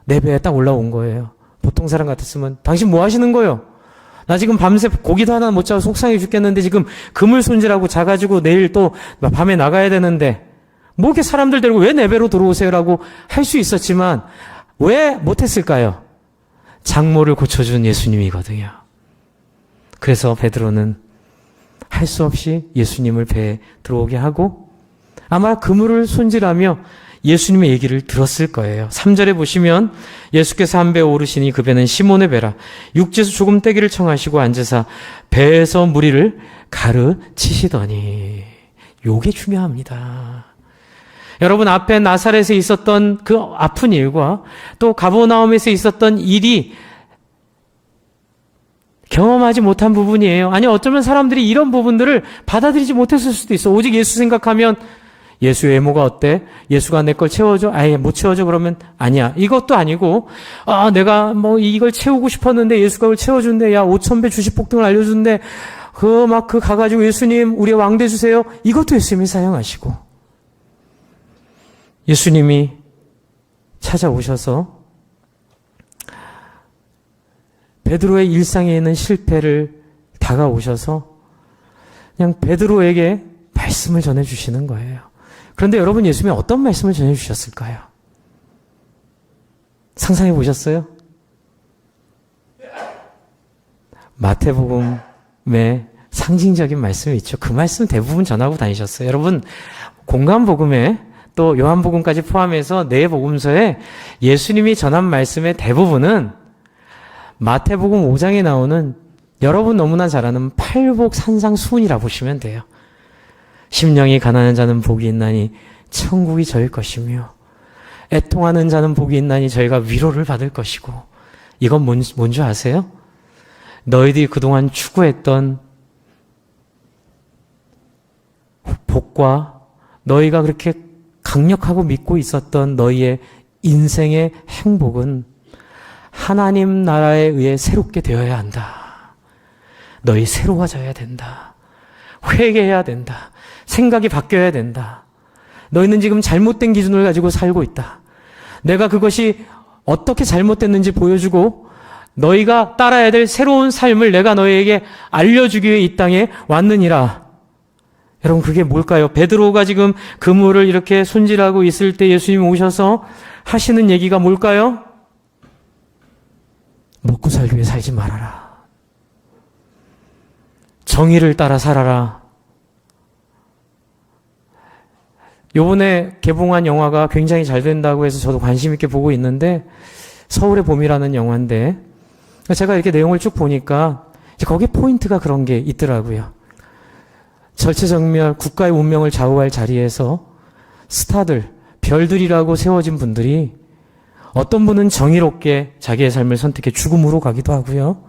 내 배에 딱 올라온 거예요. 보통 사람 같았으면 당신 뭐 하시는 거요? 나 지금 밤새 고기도 하나 못 잡아 속상해 죽겠는데 지금 그물 손질하고 자가지고 내일 또 밤에 나가야 되는데 뭐 이렇게 사람들 데리고 왜 내 배로 들어오세요라고 할 수 있었지만 왜 못했을까요? 장모를 고쳐준 예수님이거든요. 그래서 베드로는 할 수 없이 예수님을 배에 들어오게 하고 아마 그물을 손질하며 예수님의 얘기를 들었을 거예요. 3절에 보시면 예수께서 한 배에 오르시니 그 배는 시몬의 배라. 육지에서 조금 떼기를 청하시고 앉으사 배에서 무리를 가르치시더니. 요게 중요합니다. 여러분, 앞에 나사렛에 있었던 그 아픈 일과 또 가버나움에서 있었던 일이 경험하지 못한 부분이에요. 아니, 어쩌면 사람들이 이런 부분들을 받아들이지 못했을 수도 있어. 오직 예수 생각하면 예수 외모가 어때? 예수가 내 걸 채워줘? 아예 못 채워줘? 그러면 아니야. 이것도 아니고, 내가 뭐 이걸 채우고 싶었는데 예수가 그걸 채워준대. 야, 5,000배 주식 폭등을 알려준대. 가가지고 예수님, 우리의 왕 되주세요. 이것도 예수님이 사용하시고. 예수님이 찾아오셔서 베드로의 일상에 있는 실패를 다가오셔서 그냥 베드로에게 말씀을 전해주시는 거예요. 그런데 여러분, 예수님이 어떤 말씀을 전해주셨을까요? 상상해 보셨어요? 마태복음에 상징적인 말씀이 있죠. 그 말씀 대부분 전하고 다니셨어요. 여러분, 공간복음에 또 요한복음까지 포함해서 네 복음서에 예수님이 전한 말씀의 대부분은 마태복음 5장에 나오는 여러분 너무나 잘 아는 팔복 산상수훈이라 보시면 돼요. 심령이 가난한 자는 복이 있나니 천국이 저일 것이며 애통하는 자는 복이 있나니 저희가 위로를 받을 것이고. 이건 뭔지 아세요? 너희들이 그동안 추구했던 복과 너희가 그렇게 강력하고 믿고 있었던 너희의 인생의 행복은 하나님 나라에 의해 새롭게 되어야 한다. 너희 새로워져야 된다. 회개해야 된다. 생각이 바뀌어야 된다. 너희는 지금 잘못된 기준을 가지고 살고 있다. 내가 그것이 어떻게 잘못됐는지 보여주고 너희가 따라야 될 새로운 삶을 내가 너희에게 알려주기 위해 이 땅에 왔느니라. 여러분, 그게 뭘까요? 베드로가 지금 그물을 이렇게 손질하고 있을 때 예수님 오셔서 하시는 얘기가 뭘까요? 먹고 살기 위해 살지 말아라. 정의를 따라 살아라. 요번에 개봉한 영화가 굉장히 잘 된다고 해서 저도 관심 있게 보고 있는데, 서울의 봄이라는 영화인데, 제가 이렇게 내용을 쭉 보니까 거기에 포인트가 그런 게 있더라고요. 절체절명 국가의 운명을 좌우할 자리에서 스타들, 별들이라고 세워진 분들이 어떤 분은 정의롭게 자기의 삶을 선택해 죽음으로 가기도 하고요.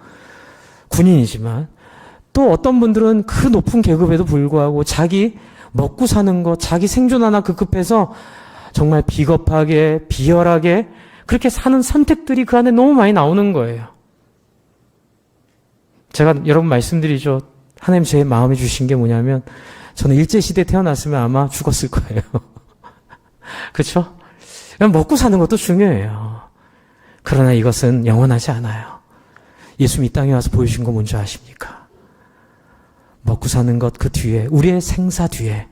군인이지만 또 어떤 분들은 그 높은 계급에도 불구하고 자기 먹고 사는 것, 자기 생존 하나 급급해서 정말 비겁하게, 비열하게 그렇게 사는 선택들이 그 안에 너무 많이 나오는 거예요. 제가 여러분 말씀드리죠. 하나님 제 마음에 주신 게 뭐냐면 저는 일제시대에 태어났으면 아마 죽었을 거예요. 그렇죠? 먹고 사는 것도 중요해요. 그러나 이것은 영원하지 않아요. 예수님 이 땅에 와서 보여주신 거 뭔지 아십니까? 먹고 사는 것 그 뒤에, 우리의 생사 뒤에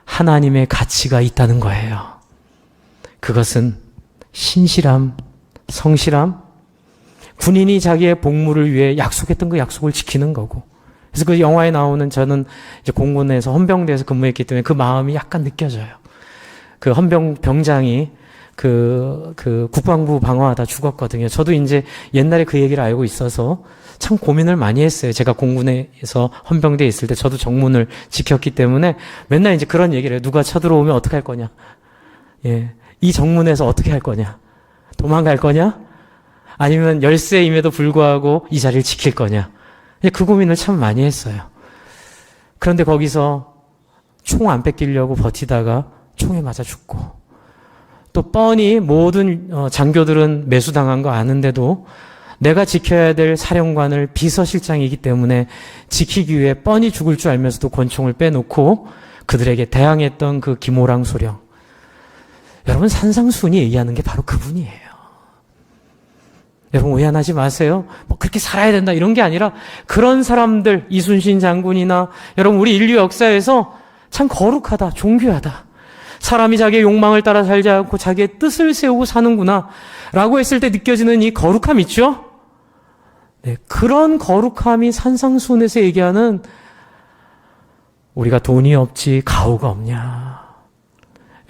하나님의 가치가 있다는 거예요. 그것은 신실함, 성실함, 군인이 자기의 복무를 위해 약속했던 그 약속을 지키는 거고. 그래서 그 영화에 나오는, 저는 이제 공군에서 헌병대에서 근무했기 때문에 그 마음이 약간 느껴져요. 그 병장이 그 국방부 방어하다 죽었거든요. 저도 이제 옛날에 그 얘기를 알고 있어서 참 고민을 많이 했어요. 제가 공군에서 헌병대에 있을 때 저도 정문을 지켰기 때문에 맨날 이제 그런 얘기를 해요. 누가 쳐들어오면 어떻게 할 거냐? 예. 이 정문에서 어떻게 할 거냐? 도망갈 거냐? 아니면 열세임에도 불구하고 이 자리를 지킬 거냐? 그 고민을 참 많이 했어요. 그런데 거기서 총 안 뺏기려고 버티다가 총에 맞아 죽고, 또 뻔히 모든 장교들은 매수당한 거 아는데도 내가 지켜야 될 사령관을 비서실장이기 때문에 지키기 위해 뻔히 죽을 줄 알면서도 권총을 빼놓고 그들에게 대항했던 그 김호랑 소령. 여러분, 산상수훈이 얘기하는 게 바로 그분이에요. 여러분, 오해하지 마세요. 뭐 그렇게 살아야 된다 이런 게 아니라 그런 사람들, 이순신 장군이나 여러분 우리 인류 역사에서 참 거룩하다, 존귀하다. 사람이 자기의 욕망을 따라 살지 않고 자기의 뜻을 세우고 사는구나 라고 했을 때 느껴지는 이 거룩함 있죠? 네, 그런 거룩함이 산상수훈에서 얘기하는 우리가 돈이 없지 가오가 없냐.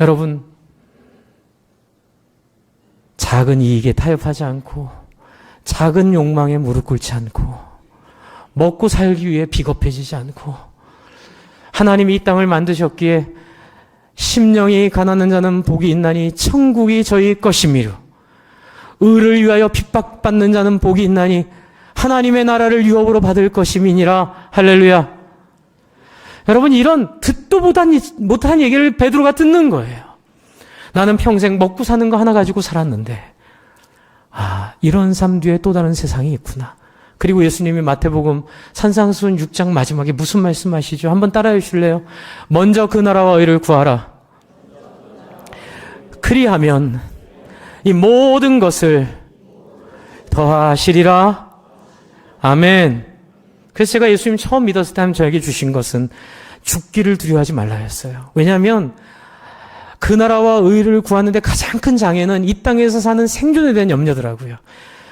여러분, 작은 이익에 타협하지 않고 작은 욕망에 무릎 꿇지 않고 먹고 살기 위해 비겁해지지 않고 하나님이 이 땅을 만드셨기에 심령이 가난한 자는 복이 있나니 천국이 저희 것이미로, 의를 위하여 핍박받는 자는 복이 있나니 하나님의 나라를 유업으로 받을 것임이니라. 할렐루야. 여러분, 이런 듣도 못한 얘기를 베드로가 듣는 거예요. 나는 평생 먹고 사는 거 하나 가지고 살았는데, 이런 삶 뒤에 또 다른 세상이 있구나. 그리고 예수님이 마태복음 산상수훈 6장 마지막에 무슨 말씀하시죠? 한번 따라해 주실래요? 먼저 그 나라와 의를 구하라. 그리하면 이 모든 것을 더하시리라. 아멘. 그래서 제가 예수님 처음 믿었을 때 저에게 주신 것은 죽기를 두려워하지 말라 했어요. 왜냐하면 그 나라와 의를 구하는데 가장 큰 장애는 이 땅에서 사는 생존에 대한 염려더라고요.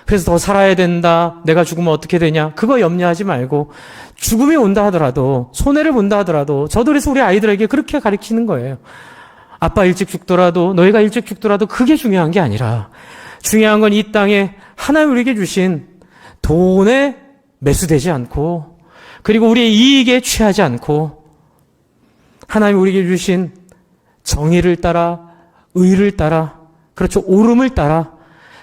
그래서 더 살아야 된다, 내가 죽으면 어떻게 되냐, 그거 염려하지 말고 죽음이 온다 하더라도, 손해를 본다 하더라도, 저도 그래서 우리 아이들에게 그렇게 가르치는 거예요. 아빠 일찍 죽더라도, 너희가 일찍 죽더라도 그게 중요한 게 아니라 중요한 건 이 땅에 하나님 우리에게 주신 돈에 매수되지 않고, 그리고 우리의 이익에 취하지 않고 하나님 우리에게 주신 정의를 따라, 의를 따라, 그렇죠, 옳음을 따라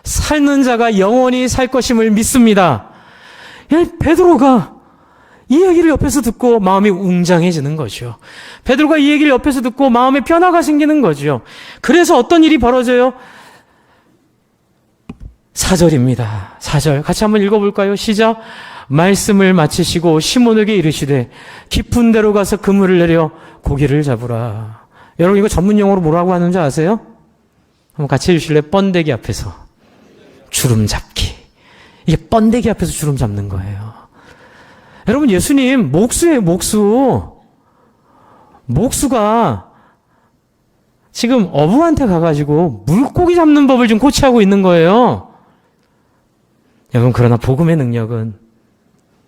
살는 자가 영원히 살 것임을 믿습니다. 베드로가 이 얘기를 옆에서 듣고 마음이 웅장해지는 거죠. 베드로가 이 얘기를 옆에서 듣고 마음에 변화가 생기는 거죠. 그래서 어떤 일이 벌어져요? 4절입니다. 4절 같이 한번 읽어볼까요? 시작. 말씀을 마치시고 시몬에게 이르시되 깊은 데로 가서 그물을 내려 고기를 잡으라. 여러분 이거 전문 용어로 뭐라고 하는지 아세요? 한번 같이 해주실래요? 번데기 앞에서 주름 잡기. 이게 번데기 앞에서 주름 잡는 거예요. 여러분 예수님 목수예요, 목수. 목수가 지금 어부한테 가가지고 물고기 잡는 법을 좀 코치하고 있는 거예요. 여러분 그러나 복음의 능력은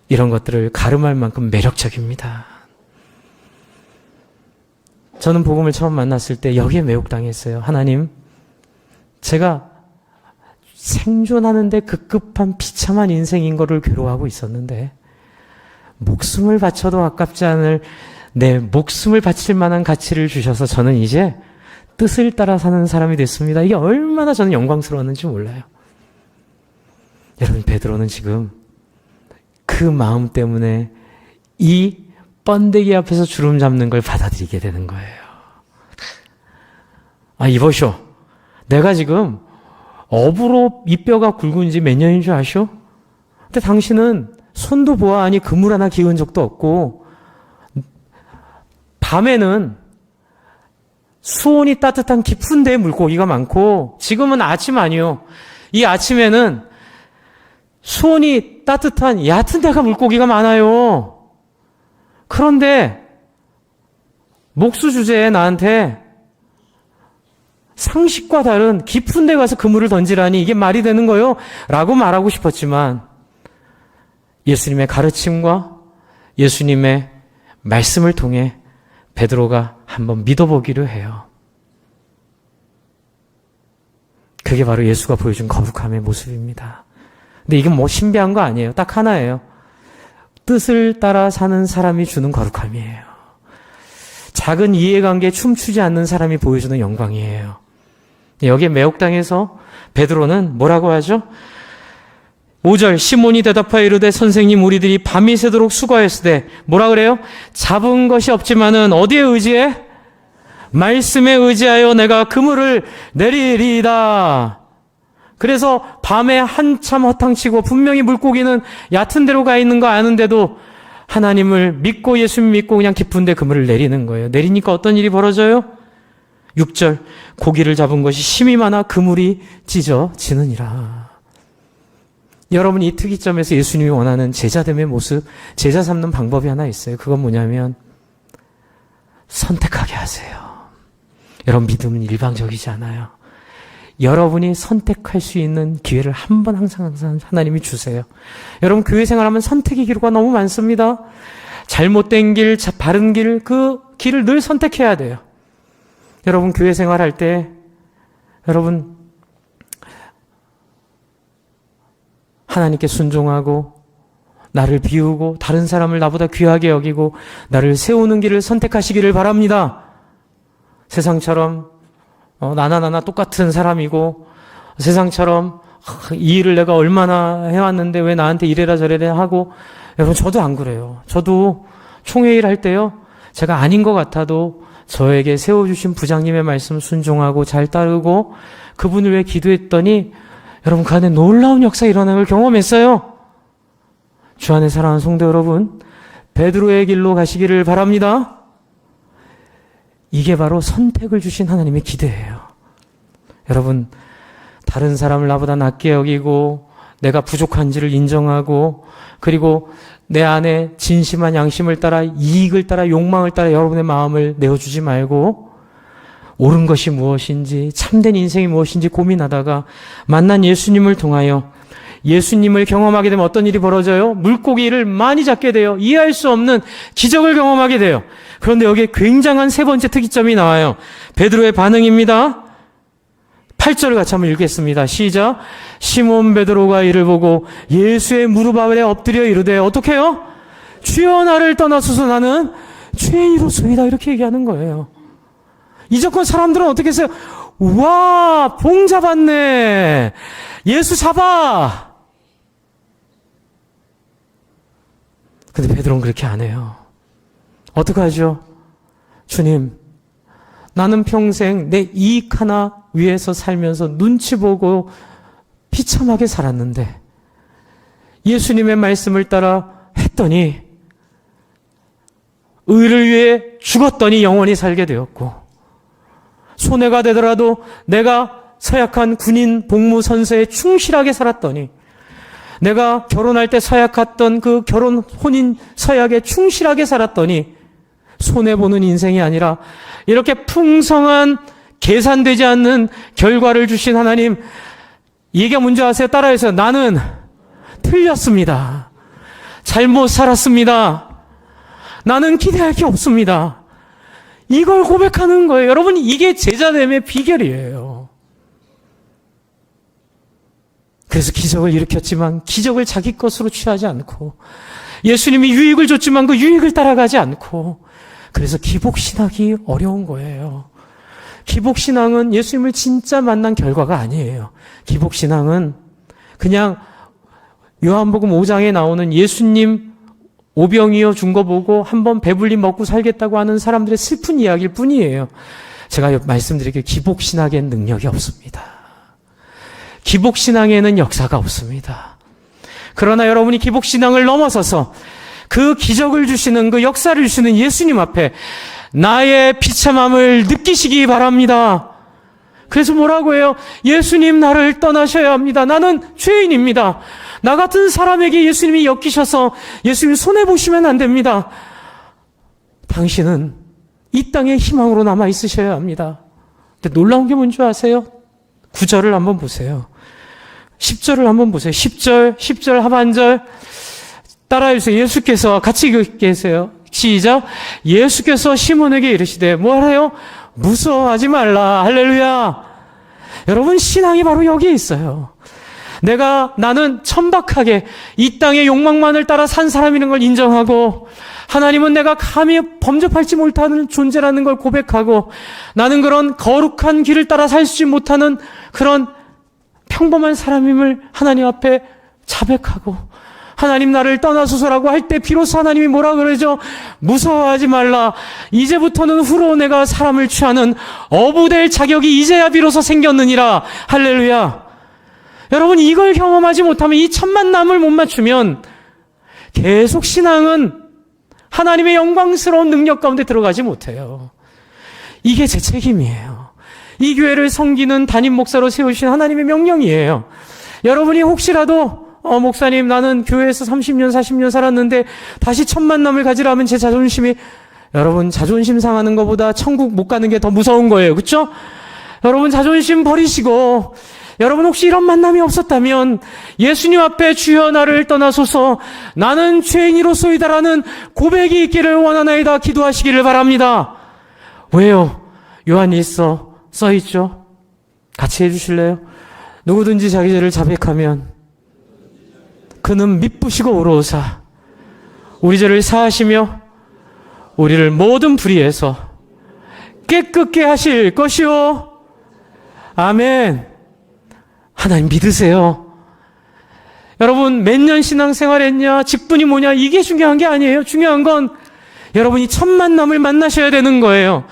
이런 것들을 가름할 만큼 매력적입니다. 저는 복음을 처음 만났을 때 여기에 매혹당했어요. 하나님, 제가 생존하는데 급급한 비참한 인생인 거를 괴로워하고 있었는데 목숨을 바쳐도 아깝지 않을 내 목숨을 바칠 만한 가치를 주셔서 저는 이제 뜻을 따라 사는 사람이 됐습니다. 이게 얼마나 저는 영광스러웠는지 몰라요. 여러분 베드로는 지금 그 마음 때문에 이 번데기 앞에서 주름 잡는 걸 받아들이게 되는 거예요. 아, 이보쇼. 내가 지금 어부로 이 뼈가 굵은 지 몇 년인 줄 아쇼? 근데 당신은 손도 보아하니 그물 하나 기운 적도 없고 밤에는 수온이 따뜻한 깊은 데에 물고기가 많고 지금은 아침 아니요. 이 아침에는 수온이 따뜻한 얕은 데가 물고기가 많아요. 그런데 목수 주제에 나한테 상식과 다른 깊은 데 가서 그물을 던지라니 이게 말이 되는 거요? 라고 말하고 싶었지만 예수님의 가르침과 예수님의 말씀을 통해 베드로가 한번 믿어보기로 해요. 그게 바로 예수가 보여준 거룩함의 모습입니다. 근데 이건 뭐 신비한 거 아니에요. 딱 하나예요. 뜻을 따라 사는 사람이 주는 거룩함이에요. 작은 이해관계에 춤추지 않는 사람이 보여주는 영광이에요. 여기에 매혹당해서 베드로는 뭐라고 하죠? 5절 시몬이 대답하여 이르되 선생님 우리들이 밤이 새도록 수고하였으되 뭐라 그래요? 잡은 것이 없지만은 어디에 의지해? 말씀에 의지하여 내가 그물을 내리리이다. 그래서 밤에 한참 허탕치고 분명히 물고기는 얕은 데로 가 있는 거 아는데도 하나님을 믿고 예수님 믿고 그냥 깊은 데 그물을 내리는 거예요. 내리니까 어떤 일이 벌어져요? 6절 고기를 잡은 것이 힘이 많아 그물이 찢어지느니라. 여러분 이 특이점에서 예수님이 원하는 제자됨의 모습, 제자 삼는 방법이 하나 있어요. 그건 뭐냐면 선택하게 하세요. 여러분 믿음은 일방적이지 않아요. 여러분이 선택할 수 있는 기회를 한 번 항상 하나님이 주세요. 여러분 교회 생활하면 선택의 기로가 너무 많습니다. 잘못된 길, 바른 길, 그 길을 늘 선택해야 돼요. 여러분 교회 생활할 때 여러분 하나님께 순종하고 나를 비우고 다른 사람을 나보다 귀하게 여기고 나를 세우는 길을 선택하시기를 바랍니다. 세상처럼 나나 똑같은 사람이고 세상처럼 이 일을 내가 얼마나 해왔는데 왜 나한테 이래라 저래라 하고 여러분 저도 안 그래요. 저도 총회의를 할 때요. 제가 아닌 것 같아도 저에게 세워주신 부장님의 말씀 순종하고 잘 따르고 그분을 위해 기도했더니 여러분 그 안에 놀라운 역사 일어나는 걸 경험했어요. 주 안에 사랑하는 성도 여러분 베드로의 길로 가시기를 바랍니다. 이게 바로 선택을 주신 하나님의 기대예요. 여러분 다른 사람을 나보다 낮게 여기고 내가 부족한지를 인정하고 그리고 내 안에 진심한 양심을 따라 이익을 따라 욕망을 따라 여러분의 마음을 내어주지 말고 옳은 것이 무엇인지 참된 인생이 무엇인지 고민하다가 만난 예수님을 통하여 예수님을 경험하게 되면 어떤 일이 벌어져요? 물고기를 많이 잡게 돼요. 이해할 수 없는 기적을 경험하게 돼요. 그런데 여기에 굉장한 세 번째 특이점이 나와요. 베드로의 반응입니다. 8절을 같이 한번 읽겠습니다. 시작. 시몬 베드로가 이를 보고 예수의 무릎 아래 엎드려 이르되 어떻게 해요? 주여 나를 떠나소서 나는 죄인이로소이다 이렇게 얘기하는 거예요. 이제껏 사람들은 어떻게 했어요? 와, 봉 잡았네. 예수 잡아. 근데 베드로는 그렇게 안 해요. 어떡하죠? 주님, 나는 평생 내 이익 하나 위해서 살면서 눈치 보고 비참하게 살았는데 예수님의 말씀을 따라 했더니 의를 위해 죽었더니 영원히 살게 되었고, 손해가 되더라도 내가 서약한 군인 복무 선서에 충실하게 살았더니, 내가 결혼할 때 서약했던 그 결혼 혼인 서약에 충실하게 살았더니 손해보는 인생이 아니라 이렇게 풍성한 계산되지 않는 결과를 주신 하나님, 이게 뭔지 아세요? 따라해서 나는 틀렸습니다. 잘못 살았습니다. 나는 기대할 게 없습니다. 이걸 고백하는 거예요. 여러분, 이게 제자됨의 비결이에요. 그래서 기적을 일으켰지만 기적을 자기 것으로 취하지 않고, 예수님이 유익을 줬지만 그 유익을 따라가지 않고, 그래서 기복신학이 어려운 거예요. 기복신앙은 예수님을 진짜 만난 결과가 아니에요. 기복신앙은 그냥 요한복음 5장에 나오는 예수님 오병이어 준 거 보고 한번 배불리 먹고 살겠다고 하는 사람들의 슬픈 이야기일 뿐이에요. 제가 말씀드릴게요. 기복신학에는 능력이 없습니다. 기복신앙에는 역사가 없습니다. 그러나 여러분이 기복신앙을 넘어서서 그 기적을 주시는, 그 역사를 주시는 예수님 앞에 나의 비참함을 느끼시기 바랍니다. 그래서 뭐라고 해요? 예수님, 나를 떠나셔야 합니다. 나는 죄인입니다. 나 같은 사람에게 예수님이 엮이셔서 예수님 손해보시면 안 됩니다. 당신은 이 땅에 희망으로 남아 있으셔야 합니다. 근데 놀라운 게 뭔지 아세요? 9절을 한번 보세요. 10절을 한번 보세요. 10절 하반절 따라해주세요. 예수께서 같이 계세요. 시작. 예수께서 시몬에게 이르시되 뭐하래요? 무서워하지 말라. 할렐루야. 여러분, 신앙이 바로 여기에 있어요. 나는 천박하게 이 땅의 욕망만을 따라 산 사람이라는 걸 인정하고, 하나님은 내가 감히 범접할지 못하는 존재라는 걸 고백하고, 나는 그런 거룩한 길을 따라 살지 못하는 그런 평범한 사람임을 하나님 앞에 자백하고, 하나님 나를 떠나소서라고 할 때 비로소 하나님이 뭐라 그러죠? 무서워하지 말라. 이제부터는 후로 내가 사람을 취하는 어부될 자격이 이제야 비로소 생겼느니라. 할렐루야. 여러분, 이걸 경험하지 못하면, 이 첫 만남을 못 맞추면 계속 신앙은 하나님의 영광스러운 능력 가운데 들어가지 못해요. 이게 제 책임이에요. 이 교회를 섬기는 담임 목사로 세우신 하나님의 명령이에요. 여러분이 혹시라도 목사님, 나는 교회에서 30년, 40년 살았는데 다시 첫 만남을 가지라면 제 자존심이, 여러분, 자존심 상하는 것보다 천국 못 가는 게 더 무서운 거예요. 그렇죠? 여러분, 자존심 버리시고, 여러분 혹시 이런 만남이 없었다면 예수님 앞에 주여 나를 떠나소서, 나는 죄인이로소이다라는 고백이 있기를 원하나이다 기도하시기를 바랍니다. 왜요? 요한일서 써있죠? 같이 해주실래요? 누구든지 자기 죄를 자백하면 그는 미쁘시고 의로우사 우리 죄를 사하시며 우리를 모든 불의에서 깨끗게 하실 것이요. 아멘. 하나님 믿으세요. 여러분, 몇 년 신앙생활 했냐, 직분이 뭐냐, 이게 중요한 게 아니에요. 중요한 건 여러분이 첫 만남을 만나셔야 되는 거예요.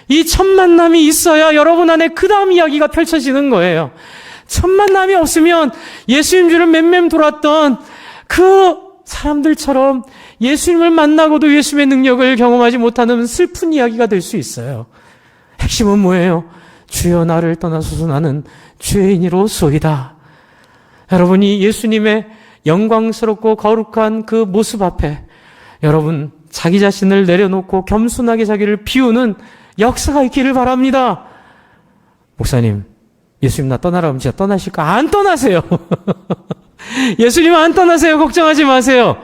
이 첫 만남이 있어야 여러분 안에 그 다음 이야기가 펼쳐지는 거예요. 첫 만남이 없으면 예수님 주를 맴맴 돌았던 그 사람들처럼 예수님을 만나고도 예수님의 능력을 경험하지 못하는 슬픈 이야기가 될 수 있어요. 핵심은 뭐예요? 주여 나를 떠나소서 나는 죄인이로소이다. 여러분이 예수님의 영광스럽고 거룩한 그 모습 앞에 여러분 자기 자신을 내려놓고 겸손하게 자기를 비우는 역사가 있기를 바랍니다. 목사님, 예수님 나 떠나라 하면 진짜 떠나실까? 안 떠나세요. 예수님 안 떠나세요. 걱정하지 마세요.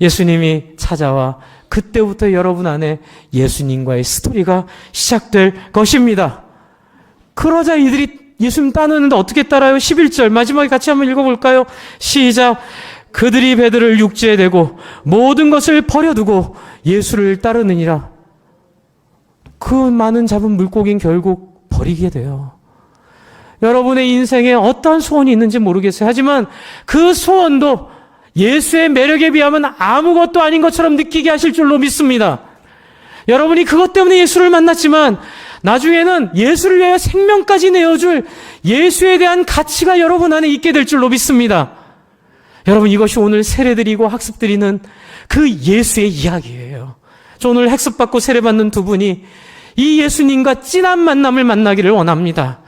예수님이 찾아와 그때부터 여러분 안에 예수님과의 스토리가 시작될 것입니다. 그러자 이들이 예수님 따르는데 어떻게 따라요? 11절 마지막에 같이 한번 읽어볼까요? 시작. 그들이 배들을 육지에 대고 모든 것을 버려두고 예수를 따르느니라. 그 많은 잡은 물고기는 결국 버리게 돼요. 여러분의 인생에 어떠한 소원이 있는지 모르겠어요. 하지만 그 소원도 예수의 매력에 비하면 아무것도 아닌 것처럼 느끼게 하실 줄로 믿습니다. 여러분이 그것 때문에 예수를 만났지만 나중에는 예수를 위하여 생명까지 내어줄 예수에 대한 가치가 여러분 안에 있게 될 줄로 믿습니다. 여러분, 이것이 오늘 세례드리고 학습드리는 그 예수의 이야기예요. 저 오늘 학습받고 세례받는 두 분이 이 예수님과 진한 만남을 만나기를 원합니다.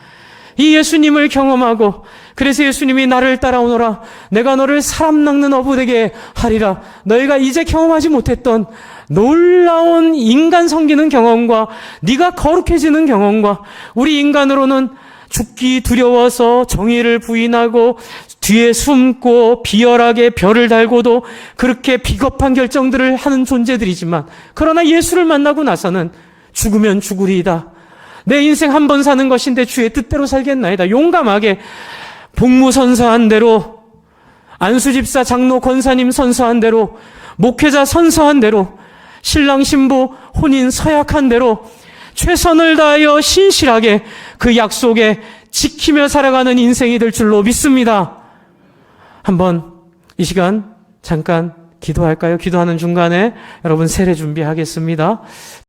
이 예수님을 경험하고, 그래서 예수님이 나를 따라오너라, 내가 너를 사람 낚는 어부되게 하리라. 너희가 이제 경험하지 못했던 놀라운 인간 섬기는 경험과 네가 거룩해지는 경험과, 우리 인간으로는 죽기 두려워서 정의를 부인하고 뒤에 숨고 비열하게 별을 달고도 그렇게 비겁한 결정들을 하는 존재들이지만, 그러나 예수를 만나고 나서는 죽으면 죽으리이다, 내 인생 한 번 사는 것인데 주의 뜻대로 살겠나이다, 용감하게 복무 선서한 대로, 안수집사 장로 권사님 선서한 대로, 목회자 선서한 대로, 신랑 신부 혼인 서약한 대로 최선을 다하여 신실하게 그 약속에 지키며 살아가는 인생이 될 줄로 믿습니다. 한번 이 시간 잠깐 기도할까요? 기도하는 중간에 여러분 세례 준비하겠습니다.